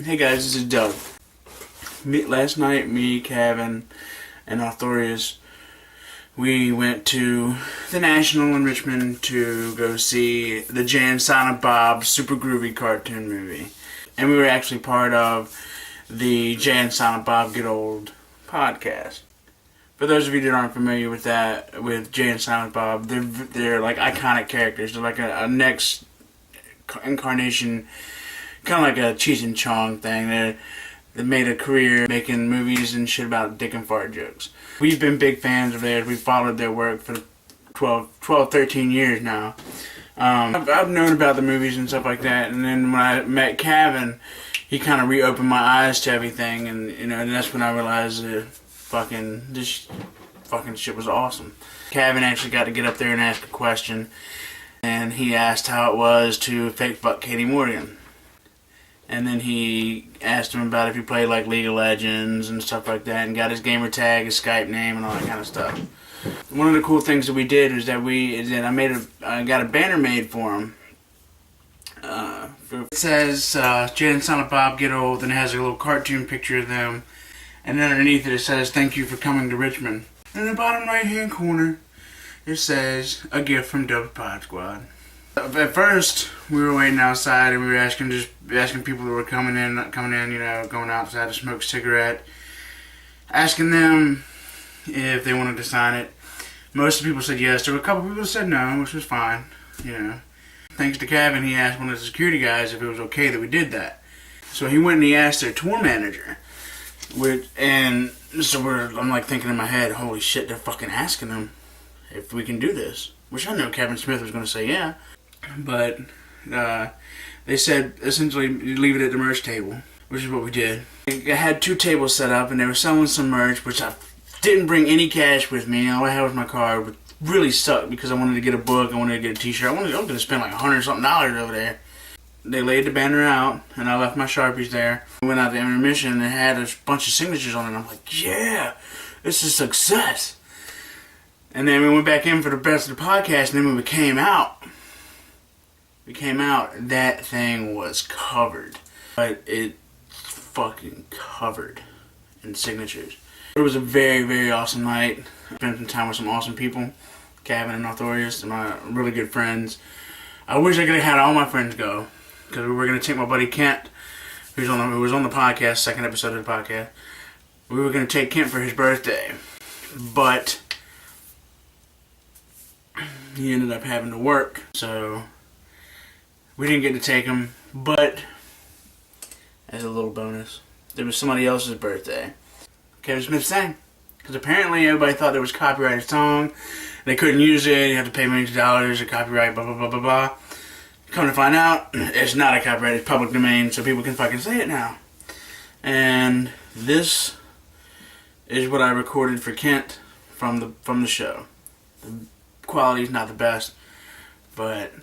Hey guys, this is Dubz. Last night, me, Cavan, and Arthurius, we went to the National in Richmond to go see the Jay and Silent Bob Super Groovy cartoon movie. And we were actually part of the Jay and Silent Bob Get Old podcast. For those of you that aren't familiar with that, with Jay and Silent Bob, they're like iconic characters. They're like a next incarnation, kind of like a Cheech and Chong thing. They made a career making movies and shit about dick and fart jokes. We've been big fans of theirs. We've followed their work for 12, 13 years now. I've known about the movies and stuff like that, and then when I met Cavan, he kind of reopened my eyes to everything, and and that's when I realized that this fucking shit was awesome. Cavan actually got to get up there and ask a question, and he asked how it was to fake fuck Katie Morgan. And then he asked him about if he played like League of Legends and stuff like that, and got his gamer tag, his Skype name, and all that kind of stuff. One of the cool things that we did is that I got a banner made for him. It says Jay and Silent Bob Get Old, and it has a little cartoon picture of them. And then underneath it says, "Thank you for coming to Richmond." In the bottom right hand corner, it says, "A gift from Dubz PodSquad." At first, we were waiting outside, and we were asking people that were coming in, going outside to smoke a cigarette, asking them if they wanted to sign it. Most of the people said yes. There were a couple people that said no, which was fine, Thanks to Cavan, he asked one of the security guys if it was okay that we did that. So he went and he asked their tour manager. I'm like thinking in my head, holy shit, they're fucking asking them if we can do this. Which I know Kevin Smith was going to say yeah. But they said essentially leave it at the merch table, which is what we did. I had 2 tables set up, and they were selling some merch, which I didn't bring any cash with me. All I had was my card, which really sucked because I wanted to get a book, I wanted to get a t-shirt. I was going to spend like $100-something over there. They laid the banner out, and I left my Sharpies there. We went out to intermission, and it had a bunch of signatures on it, and I'm like, yeah, this is success. And then we went back in for the rest of the podcast, and then when we came out, that thing was covered. But it fucking covered in signatures. It was a very, very awesome night. I spent some time with some awesome people. Cavan and Arthurius, and my really good friends. I wish I could have had all my friends go, because we were going to take my buddy Kent, who was on the podcast, second episode of the podcast. We were going to take Kent for his birthday, but he ended up having to work, so we didn't get to take him. But as a little bonus, there was somebody else's birthday. Kevin Smith sang, because apparently everybody thought there was a copyrighted song. They couldn't use it. You have to pay millions of dollars, a copyright, blah blah blah blah blah. Come to find out, it's not a copyright. It's public domain, so people can fucking say it now. And this is what I recorded for Kent from the show. The quality's not the best, but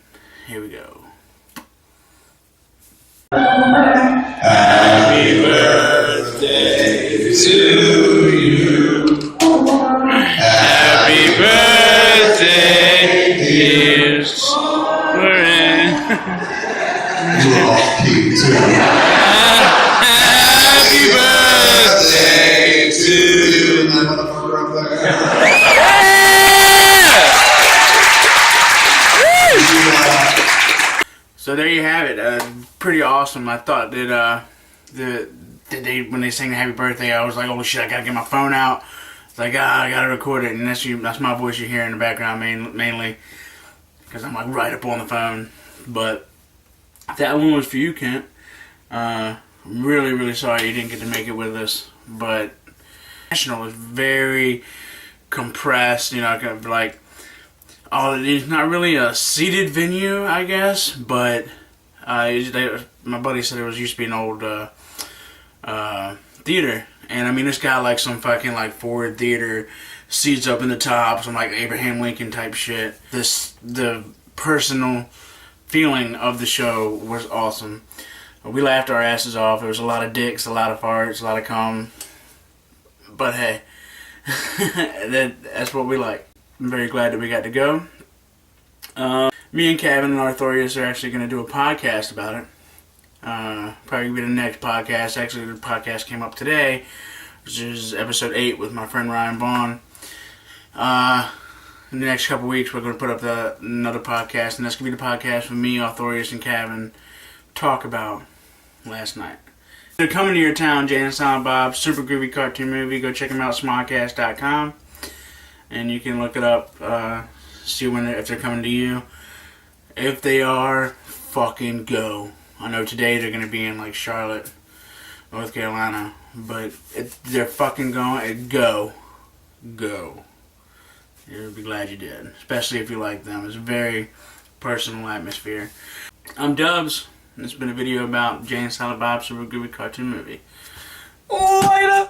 here we go. Happy birthday to you. Happy birthday, dear Soren. You're off key too. Happy birthday to you. So there you have it. Pretty awesome. I thought that when they sang the happy birthday, I was like, oh shit, I gotta get my phone out. It's like, I gotta record it, and that's my voice you hear in the background mainly, because I'm like right up on the phone. But that one was for you, Kent. I'm really, really sorry you didn't get to make it with us, but National was very compressed, kind of like, it's not really a seated venue, I guess, but my buddy said it used to be an old theater, and I mean it's got like some fucking like Ford theater seats up in the top, some like Abraham Lincoln type shit. The personal feeling of the show was awesome. We laughed our asses off. There was a lot of dicks, a lot of farts, a lot of cum, but hey, that's what we like. I'm very glad that we got to go. Me and Cavan and Arthurius are actually going to do a podcast about it. Probably be the next podcast. Actually, the podcast came up today, which is episode 8 with my friend Ryan Vaughn. In the next couple weeks, we're going to put up another podcast, and that's going to be the podcast with me, Arthurius, and Cavan talk about last night. They're coming to your town, Jay and Silent Bob, super groovy cartoon movie. Go check them out, smodcast.com, and you can look it up, see if they're coming to you. If they are, fucking go. I know today they're going to be in like Charlotte, North Carolina, but they're fucking going. Go. You'll be glad you did, especially if you like them. It's a very personal atmosphere. I'm Dubz, and it's been a video about Jay and Silent Bob Super Groovy Cartoon Movie. Later!